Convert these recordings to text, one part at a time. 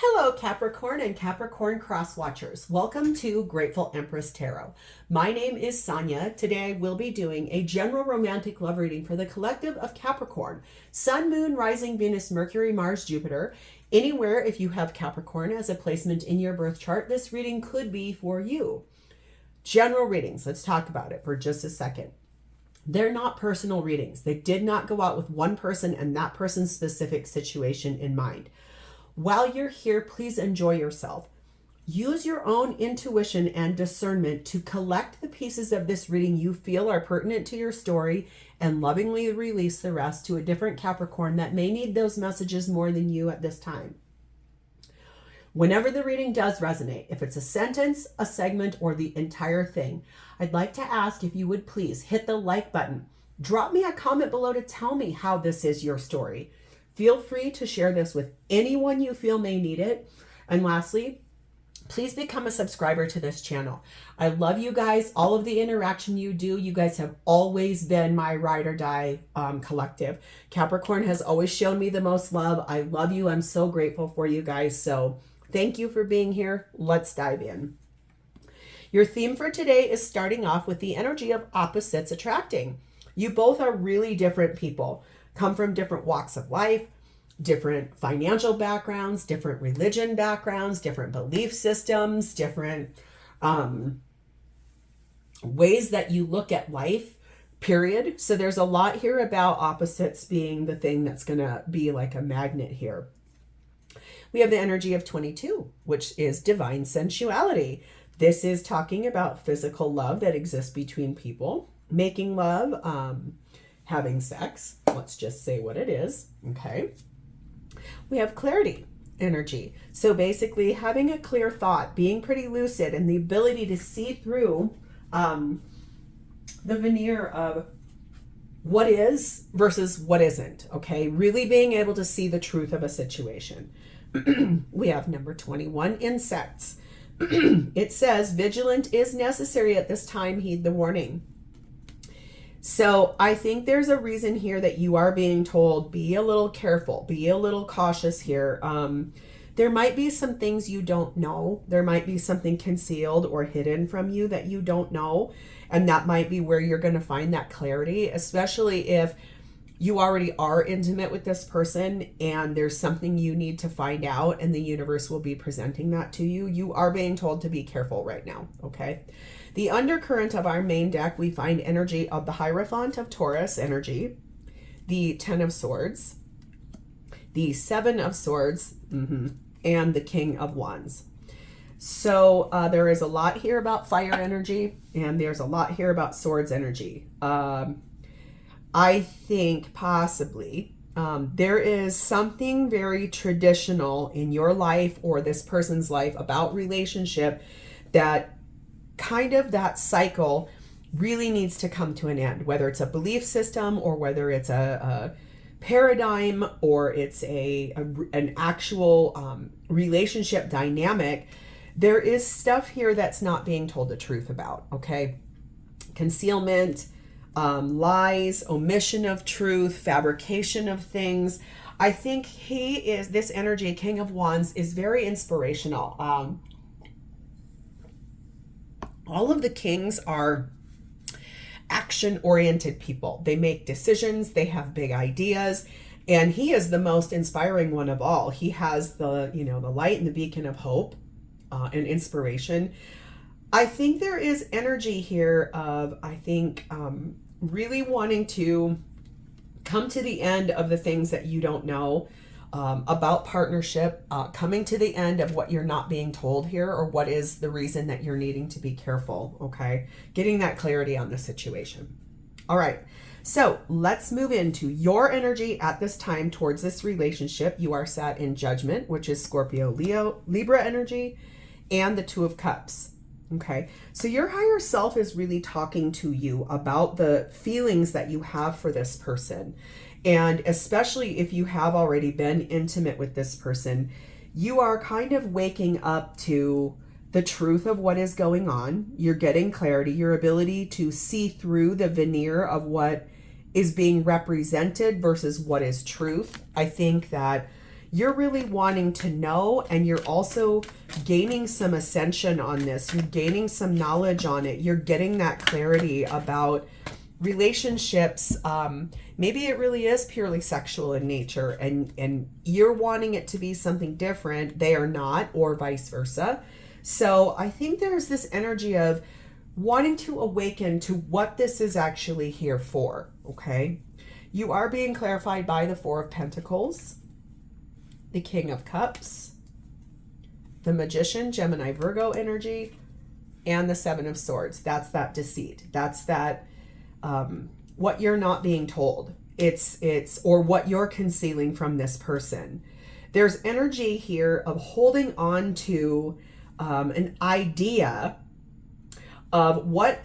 Hello, Capricorn and Capricorn cross watchers. Welcome to Grateful Empress Tarot. My name is Sonia. Today I will be doing a general romantic love reading for the collective of Capricorn, Sun, Moon, Rising, Venus, Mercury, Mars, Jupiter. Anywhere if you have Capricorn as a placement in your birth chart, this reading could be for you. General readings, let's talk about it for just a second. They're not personal readings. They did not go out with one person and that person's specific situation in mind. While you're here, please enjoy yourself. Use your own intuition and discernment to collect the pieces of this reading you feel are pertinent to your story and lovingly release the rest to a different Capricorn that may need those messages more than you at this time. Whenever the reading does resonate, if it's a sentence, a segment, or the entire thing, I'd like to ask if you would please hit the like button. Drop me a comment below to tell me how this is your story. Feel free to share this with anyone you feel may need it. And lastly, please become a subscriber to this channel. I love you guys, all of the interaction you do. You guys have always been my ride or die collective. Capricorn has always shown me the most love. I love you. I'm so grateful for you guys. So thank you for being here. Let's dive in. Your theme for today is starting off with the energy of opposites attracting. You both are really different people. Come from different walks of life, different financial backgrounds, different religion backgrounds, different belief systems, different ways that you look at life, period. So there's a lot here about opposites being the thing that's going to be like a magnet here. We have the energy of 22, which is divine sensuality. This is talking about physical love that exists between people, making love, having sex. Let's just say what it is. Okay. We have clarity energy. So basically having a clear thought, being pretty lucid, and the ability to see through the veneer of what is versus what isn't. Okay. Really being able to see the truth of a situation. We have number 21, insects. It says vigilant is necessary at this time. Heed the warning. So I think there's a reason here that you are being told, be a little careful, be a little cautious here. There might be some things you don't know. There might be something concealed or hidden from you that you don't know. And that might be where you're going to find that clarity, especially if you already are intimate with this person and there's something you need to find out and the universe will be presenting that to you. You are being told to be careful right now. Okay. The undercurrent of our main deck, we find energy of the Hierophant of Taurus energy, the 10 of Swords, the 7 of Swords, and the King of Wands. So there is a lot here about fire energy, and there's a lot here about swords energy. I think possibly there is something very traditional in your life or this person's life about relationship that kind of that cycle really needs to come to an end, whether it's a belief system or whether it's a paradigm or it's an actual relationship dynamic. There is stuff here that's not being told the truth about. Okay. Concealment, lies, omission of truth, fabrication of things. I think this energy, King of Wands, is very inspirational. All of the kings are action-oriented people. They make decisions, they have big ideas, and he is the most inspiring one of all. He has the light and the beacon of hope and inspiration. I think there is energy here of, really wanting to come to the end of the things that you don't know about partnership, coming to the end of what you're not being told here or what is the reason that you're needing to be careful, okay? Getting that clarity on the situation. All right, so let's move into your energy at this time towards this relationship. You are sat in Judgment, which is Scorpio, Leo, Libra energy, and the Two of Cups. Okay, so your higher self is really talking to you about the feelings that you have for this person. And especially if you have already been intimate with this person, you are kind of waking up to the truth of what is going on. You're getting clarity, your ability to see through the veneer of what is being represented versus what is truth. I think that You're really wanting to know, and you're also gaining some ascension on this. You're gaining some knowledge on it. You're getting that clarity about relationships. Maybe it really is purely sexual in nature, and you're wanting it to be something different. They are not, or vice versa. So I think there's this energy of wanting to awaken to what this is actually here for, okay? You are being clarified by the Four of Pentacles, the King of Cups, the Magician, Gemini, Virgo energy, and the Seven of Swords. That's that deceit. That's that what you're not being told. It's or what you're concealing from this person. There's energy here of holding on to an idea of what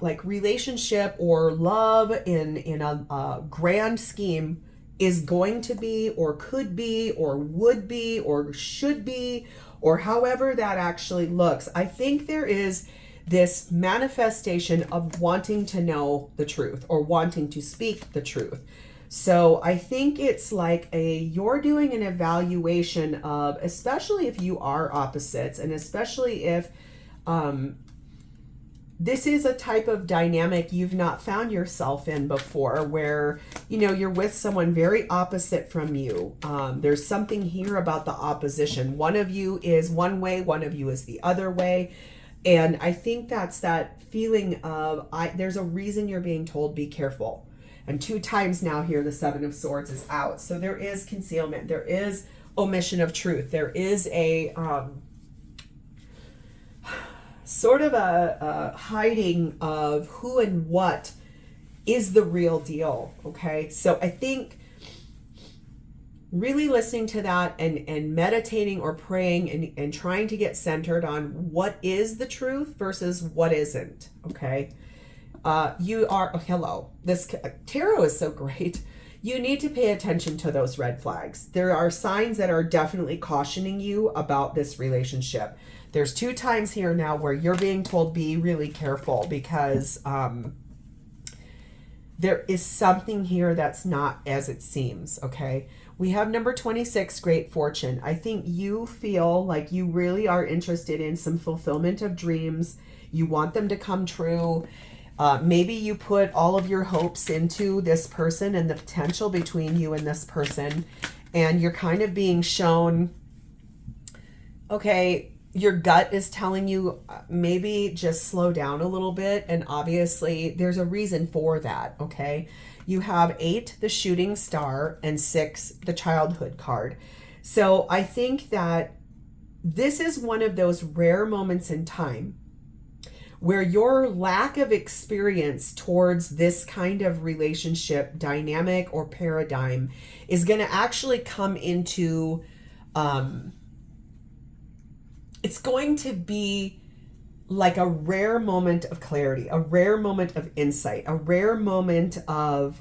like relationship or love in a grand scheme is going to be, or could be, or would be, or should be, or however that actually looks. I think there is this manifestation of wanting to know the truth, or wanting to speak the truth. So I think it's like you're doing an evaluation of, especially if you are opposites, and especially if this is a type of dynamic you've not found yourself in before, where, you know, you're with someone very opposite from you. There's something here about the opposition. One of you is one way, one of you is the other way. And I think that's that feeling of, there's a reason you're being told, be careful. And 2 times now here, the Seven of Swords is out. So there is concealment. There is omission of truth. There is a sort of a hiding of who and what is the real deal. Okay. So I think really listening to that and meditating or praying and trying to get centered on what is the truth versus what isn't. Okay. You are, hello, this tarot is so great. You need to pay attention to those red flags. There are signs that are definitely cautioning you about this relationship. There's 2 times here now where you're being told, be really careful, because there is something here that's not as it seems. Okay. We have number 26, Great Fortune. I think you feel like you really are interested in some fulfillment of dreams. You want them to come true. Maybe you put all of your hopes into this person and the potential between you and this person, and you're kind of being shown, okay, your gut is telling you maybe just slow down a little bit. And obviously there's a reason for that. Okay. You have 8, the Shooting Star, and 6, the Childhood card. So I think that this is one of those rare moments in time where your lack of experience towards this kind of relationship dynamic or paradigm is going to actually come into, it's going to be like a rare moment of clarity, a rare moment of insight, a rare moment of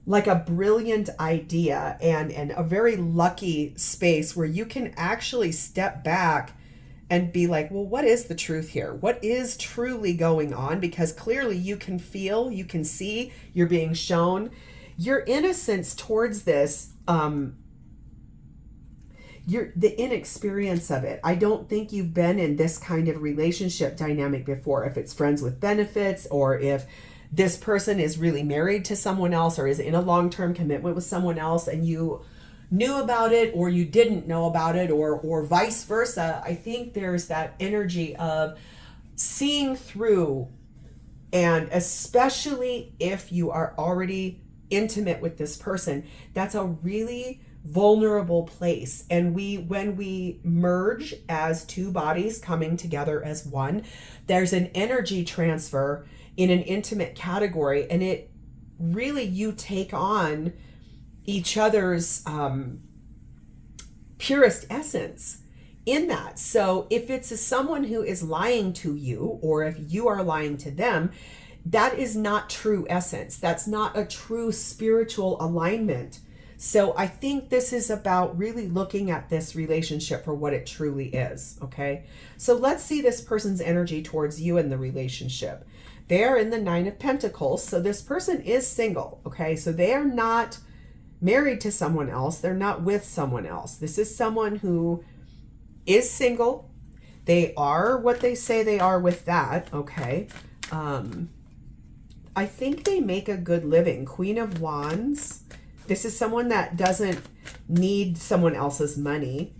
like a brilliant idea, and a very lucky space where you can actually step back and be like, well, what is the truth here? What is truly going on? Because clearly you can feel, you can see, you're being shown your innocence towards this, the inexperience of it. I don't think you've been in this kind of relationship dynamic before. If it's friends with benefits, or if this person is really married to someone else, or is in a long-term commitment with someone else, and you knew about it or you didn't know about it, or vice versa. I think there's that energy of seeing through, and especially if you are already intimate with this person, that's a really vulnerable place. And when we merge as 2 bodies coming together as one, there's an energy transfer in an intimate category, and it really, you take on each other's purest essence in that. So if it's someone who is lying to you, or if you are lying to them, that is not true essence. That's not a true spiritual alignment. So I think this is about really looking at this relationship for what it truly is. Okay. So let's see this person's energy towards you in the relationship. They are in the 9 of Pentacles. So this person is single. Okay. So they are not married to someone else. They're not with someone else. This is someone who is single. They are what they say they are with that, okay? I think they make a good living. Queen of Wands. This is someone that doesn't need someone else's money.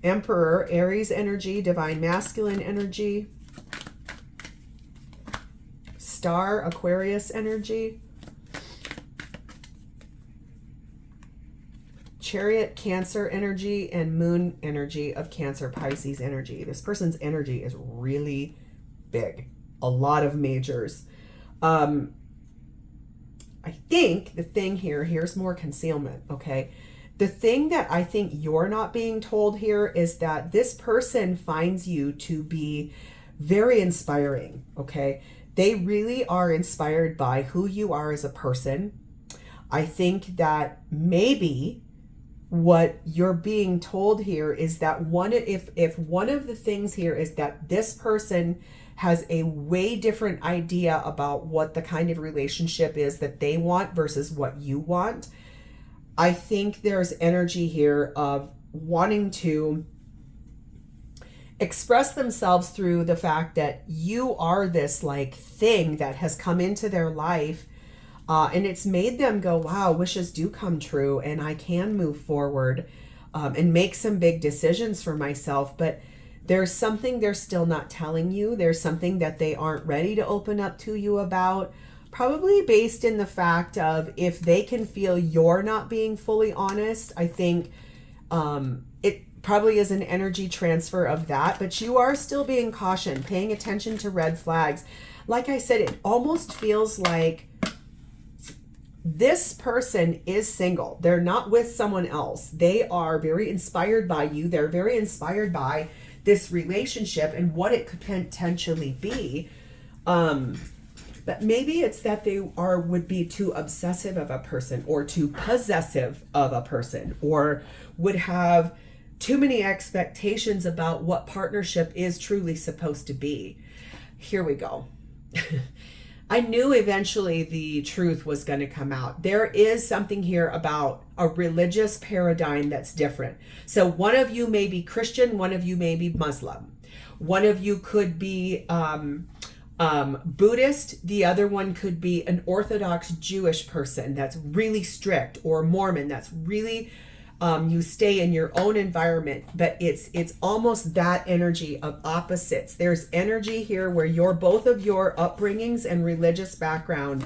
Emperor, Aries energy, divine masculine energy. Star, Aquarius energy. Chariot, Cancer energy, and Moon energy of Cancer, Pisces energy. This person's energy is really big. A lot of majors. I think the thing here, here's more concealment, okay? The thing that I think you're not being told here is that this person finds you to be very inspiring, okay? They really are inspired by who you are as a person. I think that maybe what you're being told here is that if one of the things here is that this person has a way different idea about what the kind of relationship is that they want versus what you want, I think there's energy here of wanting to express themselves through the fact that you are this like thing that has come into their life, and it's made them go, wow, wishes do come true and I can move forward and make some big decisions for myself. But there's something they're still not telling you. There's something that they aren't ready to open up to you about, probably based in the fact of if they can feel you're not being fully honest. I think it probably is an energy transfer of that, but you are still being cautioned, paying attention to red flags. Like I said, it almost feels like this person is single. They're not with someone else. They are very inspired by you. They're very inspired by this relationship and what it could potentially be. But maybe it's that they would be too obsessive of a person or too possessive of a person, or would have too many expectations about what partnership is truly supposed to be. Here we go. I knew eventually the truth was going to come out. There is something here about a religious paradigm that's different. So one of you may be Christian, one of you may be Muslim. One of you could be Buddhist, the other one could be an Orthodox Jewish person that's really strict, or Mormon that's really you stay in your own environment, but it's almost that energy of opposites. There's energy here where both of your upbringings and religious background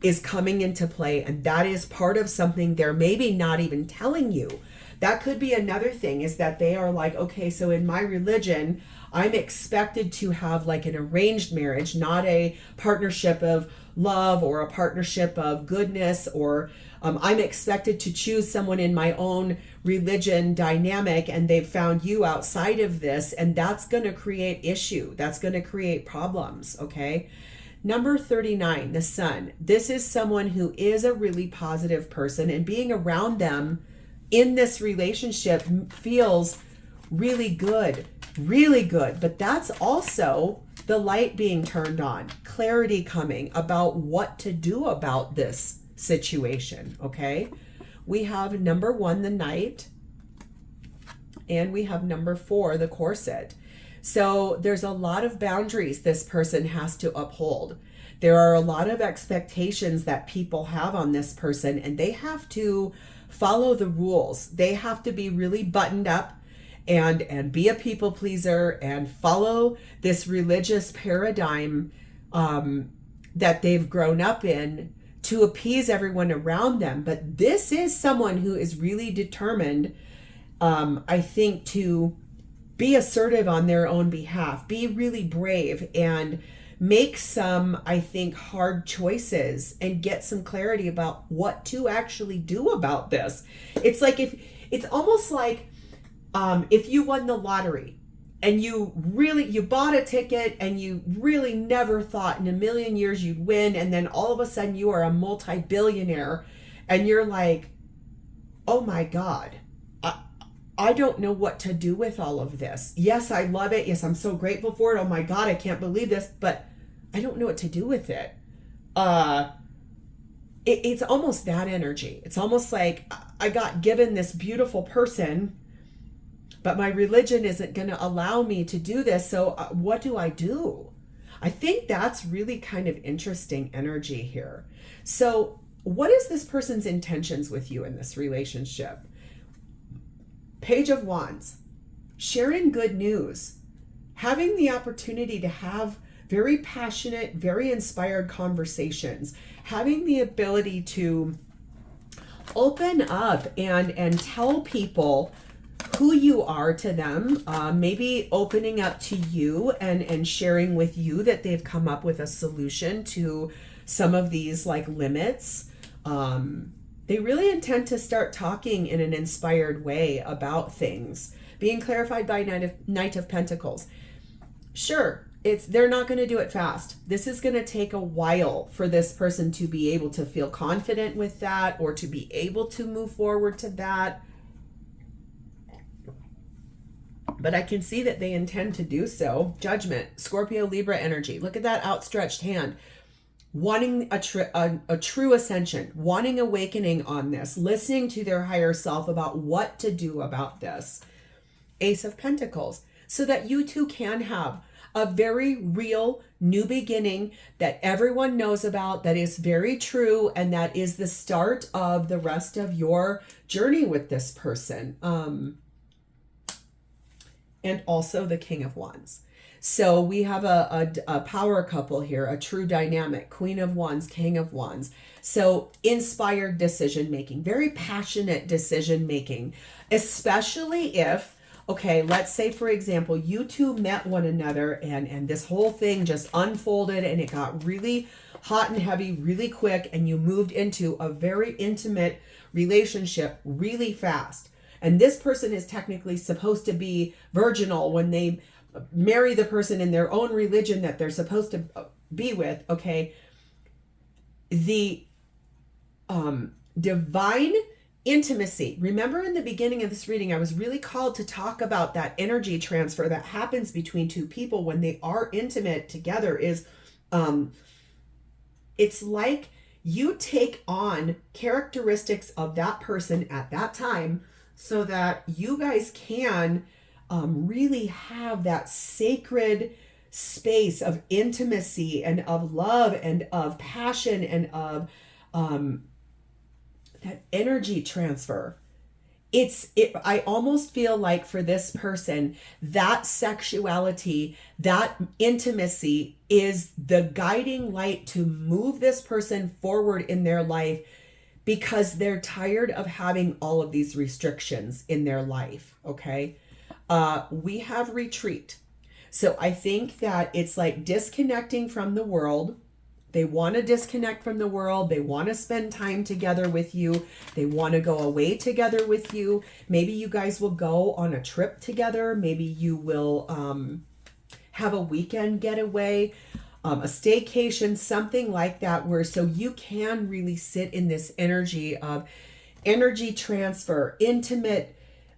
is coming into play, and that is part of something they're maybe not even telling you. That could be another thing, is that they are like, okay, so in my religion, I'm expected to have like an arranged marriage, not a partnership of love or a partnership of goodness, or I'm expected to choose someone in my own religion dynamic, and they've found you outside of this, and that's going to create issue. That's going to create problems, okay? Number 39, the Sun. This is someone who is a really positive person, and being around them in this relationship feels really good, really good. But that's also the light being turned on, clarity coming about what to do about this situation, okay? We have number 1, the Knight, and we have number 4, the Corset. So there's a lot of boundaries this person has to uphold. There are a lot of expectations that people have on this person, and they have to follow the rules. They have to be really buttoned up and be a people pleaser and follow this religious paradigm that they've grown up in to appease everyone around them. But this is someone who is really determined, I think, to be assertive on their own behalf, be really brave, and make some, I think, hard choices and get some clarity about what to actually do about this. It's like it's almost like if you won the lottery and you bought a ticket and you really never thought in a million years you'd win, and then all of a sudden you are a multi-billionaire and you're like, oh my God, I don't know what to do with all of this. Yes, I love it. Yes, I'm so grateful for it. Oh my God, I can't believe this, but I don't know what to do with it. it's almost that energy. It's almost like I got given this beautiful person, but my religion isn't going to allow me to do this. So what do I do? I think that's really kind of interesting energy here. So what is this person's intentions with you in this relationship? Page of Wands, sharing good news, having the opportunity to have very passionate, very inspired conversations, having the ability to open up and tell people who you are to them, maybe opening up to you and sharing with you that they've come up with a solution to some of these like limits. They really intend to start talking in an inspired way about things, being clarified by Knight of Pentacles. Sure, they're not going to do it fast. This is going to take a while for this person to be able to feel confident with that or to be able to move forward to that. But I can see that they intend to do so. Judgment, Scorpio, Libra energy. Look at that outstretched hand. Wanting a true ascension, wanting awakening on this, listening to their higher self about what to do about this. Ace of Pentacles, so that you two can have a very real new beginning that everyone knows about, that is very true, and that is the start of the rest of your journey with this person. And also the King of Wands. So we have a power couple here, a true dynamic, Queen of Wands, King of Wands. So inspired decision making, very passionate decision making, especially if, okay, let's say, for example, you two met one another and this whole thing just unfolded and it got really hot and heavy really quick and you moved into a very intimate relationship really fast. And this person is technically supposed to be virginal when they marry the person in their own religion that they're supposed to be with, okay? The divine intimacy. Remember in the beginning of this reading, I was really called to talk about that energy transfer that happens between two people when they are intimate together is, it's like you take on characteristics of that person at that time so that you guys can really have that sacred space of intimacy and of love and of passion and of that energy transfer. I almost feel like for this person, that sexuality, that intimacy is the guiding light to move this person forward in their life because they're tired of having all of these restrictions in their life, okay? We have retreat. So I think that it's like disconnecting from the world. They want to disconnect from the world. They want to spend time together with you. They want to go away together with you. Maybe you guys will go on a trip together. Maybe you will have a weekend getaway, a staycation, something like that, where so you can really sit in this energy of energy transfer, intimate,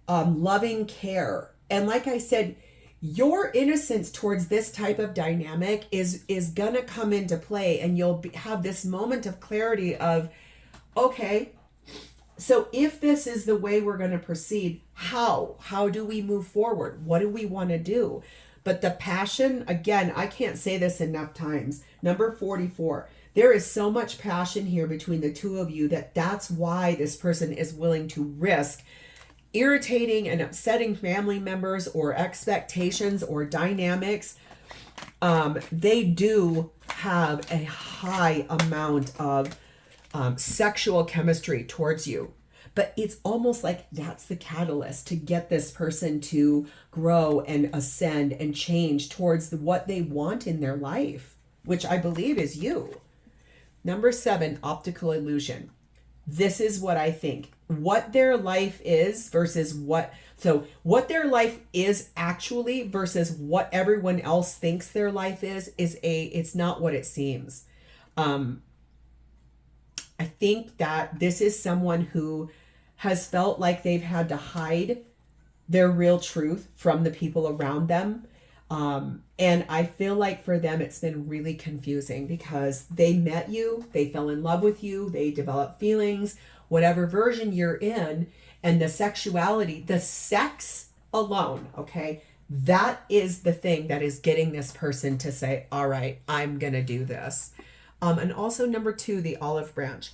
loving care. And like I said, your innocence towards this type of dynamic is gonna come into play, and you'll have this moment of clarity of, okay, so if this is the way we're gonna proceed, how do we move forward? What do we want to do? But the passion, again, I can't say this enough times. Number 44, there is so much passion here between the two of you that's why this person is willing to risk irritating and upsetting family members or expectations or dynamics. They do have a high amount of sexual chemistry towards you, but it's almost like that's the catalyst to get this person to grow and ascend and change towards what they want in their life, which I believe is you. Number 7, optical illusion. This is what I think. What their life is versus what their life is actually versus what everyone else thinks their life is it's not what it seems. I think that this is someone who has felt like they've had to hide their real truth from the people around them. And I feel like for them, it's been really confusing because they met you, they fell in love with you, they developed feelings, whatever version you're in, and the sexuality, the sex alone, okay? That is the thing that is getting this person to say, all right, I'm going to do this. And also number 2, the olive branch.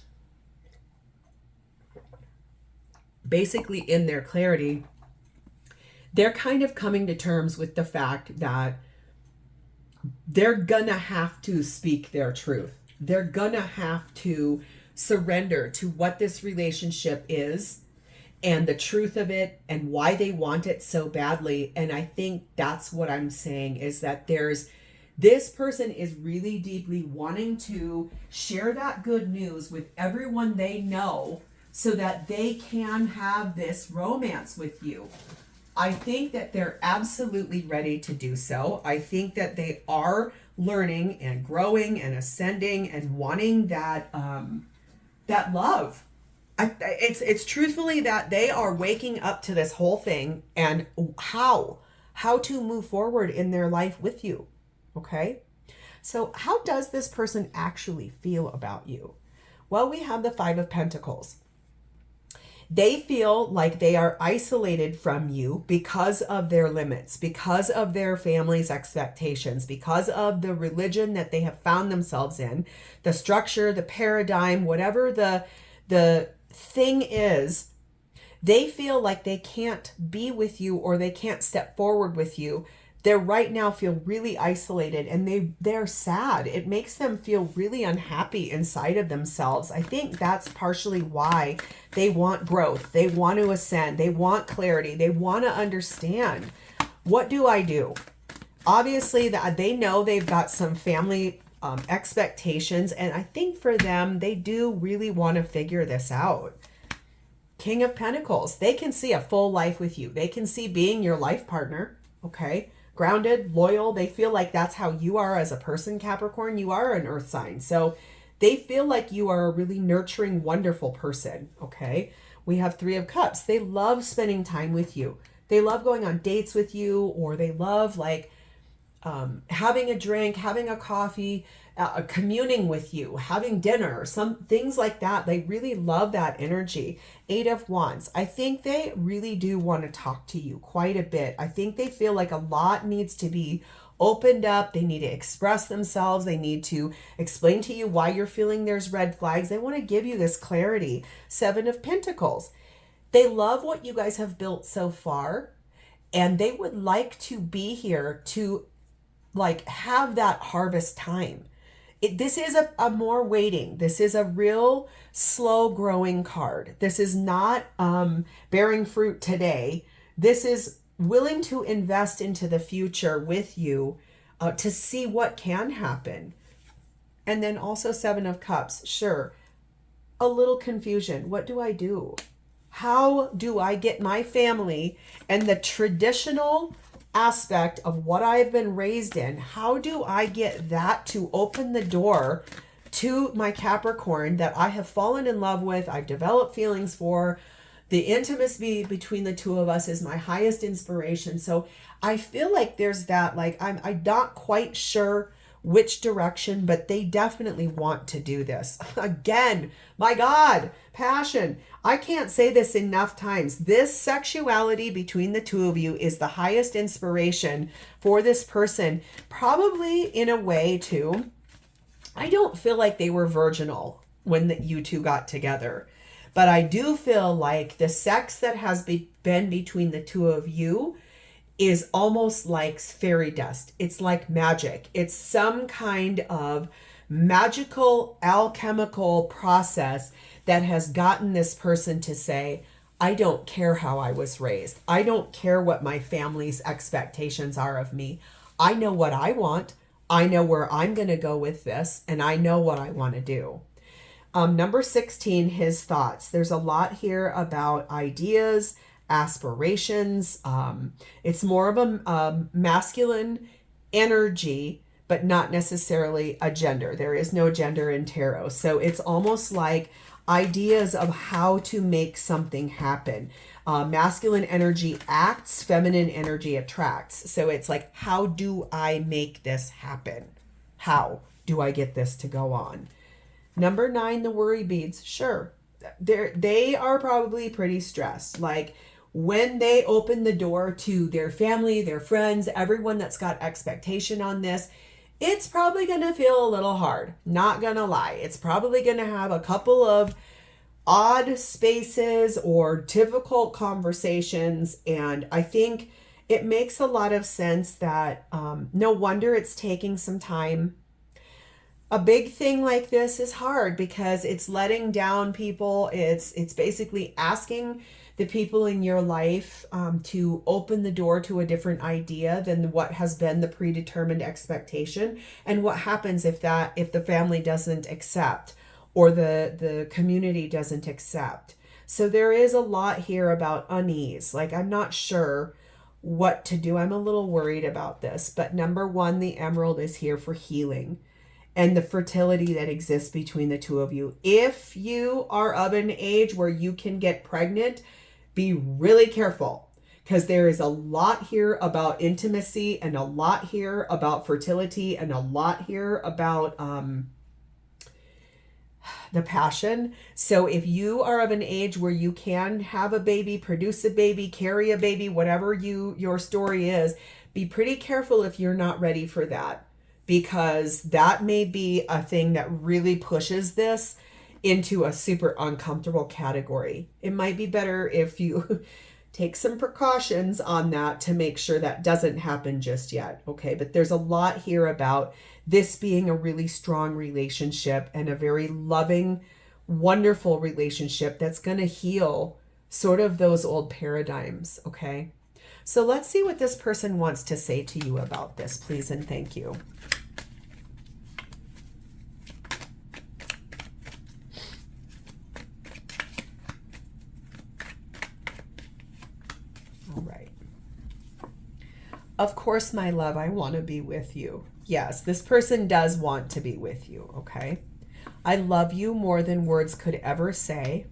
Basically in their clarity, they're kind of coming to terms with the fact that they're gonna have to speak their truth. They're gonna have to surrender to what this relationship is and the truth of it and why they want it so badly. And I think that's what I'm saying, is that this person is really deeply wanting to share that good news with everyone they know so that they can have this romance with you. I think that they're absolutely ready to do so. I think that they are learning and growing and ascending and wanting that that love. It's truthfully that they are waking up to this whole thing and how to move forward in their life with you. Okay? So how does this person actually feel about you? Well, we have the 5 of Pentacles. They feel like they are isolated from you because of their limits, because of their family's expectations, because of the religion that they have found themselves in, the structure, the paradigm, whatever the thing is. They feel like they can't be with you or they can't step forward with you. They right now feel really isolated and they're sad. It makes them feel really unhappy inside of themselves. I think that's partially why they want growth. They want to ascend. They want clarity. They want to understand. What do I do? Obviously, they know they've got some family expectations. And I think for them, they do really want to figure this out. King of Pentacles. They can see a full life with you. They can see being your life partner. Okay. Grounded, loyal. They feel like that's how you are as a person, Capricorn. You are an earth sign. So they feel like you are a really nurturing, wonderful person. Okay. We have 3 of Cups. They love spending time with you. They love going on dates with you, or they love like having a drink, having a coffee, communing with you, having dinner, some things like that. They really love that energy. 8 of Wands. I think they really do want to talk to you quite a bit. I think they feel like a lot needs to be opened up. They need to express themselves. They need to explain to you why you're feeling there's red flags. They want to give you this clarity. 7 of Pentacles. They love what you guys have built so far, and they would like to be here to like have that harvest time. This is a more waiting. This is a real slow growing card. This is not bearing fruit today. This is willing to invest into the future with you to see what can happen. And then also 7 of Cups. Sure, a little confusion. What do I do? How do I get my family and the traditional aspect of what I've been raised in, how do I get that to open the door to my Capricorn that I have fallen in love with, I've developed feelings for? The intimacy between the 2 of us is my highest inspiration. So I feel like there's that, like I'm not quite sure which direction, but they definitely want to do this. Again, my God, passion. I can't say this enough times. This sexuality between the 2 of you is the highest inspiration for this person. Probably in a way too. I don't feel like they were virginal when you 2 got together, but I do feel like the sex that has been between the 2 of you is almost like fairy dust. It's like magic. It's some kind of magical alchemical process that has gotten this person to say, I don't care how I was raised. I don't care what my family's expectations are of me. I know what I want. I know where I'm going to go with this, and I know what I want to do. Number 16, his thoughts. There's a lot here about ideas, aspirations. It's more of a masculine energy, but not necessarily a gender. There is no gender in tarot. So it's almost like ideas of how to make something happen. Masculine energy acts, feminine energy attracts. So it's like, how do I make this happen? How do I get this to go on? Number 9, the worry beads. Sure, they are probably pretty stressed. Like when they open the door to their family, their friends, everyone that's got expectation on this, it's probably going to feel a little hard. Not going to lie. It's probably going to have a couple of odd spaces or difficult conversations. And I think it makes a lot of sense that no wonder it's taking some time. A big thing like this is hard because it's letting down people. It's basically asking the people in your life to open the door to a different idea than what has been the predetermined expectation. And what happens if the family doesn't accept or the community doesn't accept. So there is a lot here about unease. Like, I'm not sure what to do. I'm a little worried about this. But number 1, the emerald is here for healing and the fertility that exists between the two of you. If you are of an age where you can get pregnant, be really careful, because there is a lot here about intimacy and a lot here about fertility and a lot here about the passion. So if you are of an age where you can have a baby, produce a baby, carry a baby, whatever your story is, be pretty careful if you're not ready for that, because that may be a thing that really pushes this into a super uncomfortable category. It might be better if you take some precautions on that to make sure that doesn't happen just yet. Okay, but there's a lot here about this being a really strong relationship and a very loving, wonderful relationship that's going to heal sort of those old paradigms. Okay, so let's see what this person wants to say to you about this, please and thank you. All right. Of course, my love, I want to be with you. Yes, this person does want to be with you, okay? I love you more than words could ever say.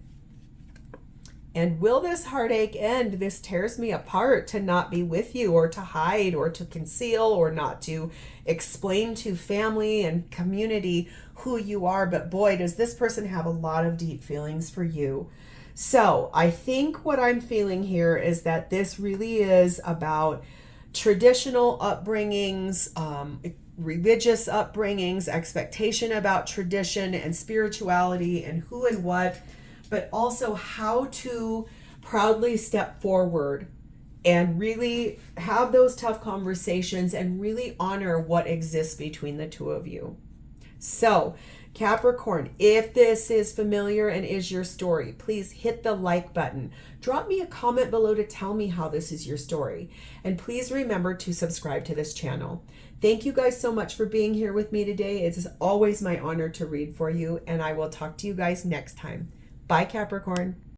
And will this heartache end? This tears me apart to not be with you, or to hide, or to conceal, or not to explain to family and community who you are. But boy, does this person have a lot of deep feelings for you. So I think what I'm feeling here is that this really is about traditional upbringings, religious upbringings, expectation about tradition and spirituality and who and what, but also how to proudly step forward and really have those tough conversations and really honor what exists between the two of you. So, Capricorn, if this is familiar and is your story, please hit the like button. Drop me a comment below to tell me how this is your story. And please remember to subscribe to this channel. Thank you guys so much for being here with me today. It is always my honor to read for you, and I will talk to you guys next time. Bye, Capricorn.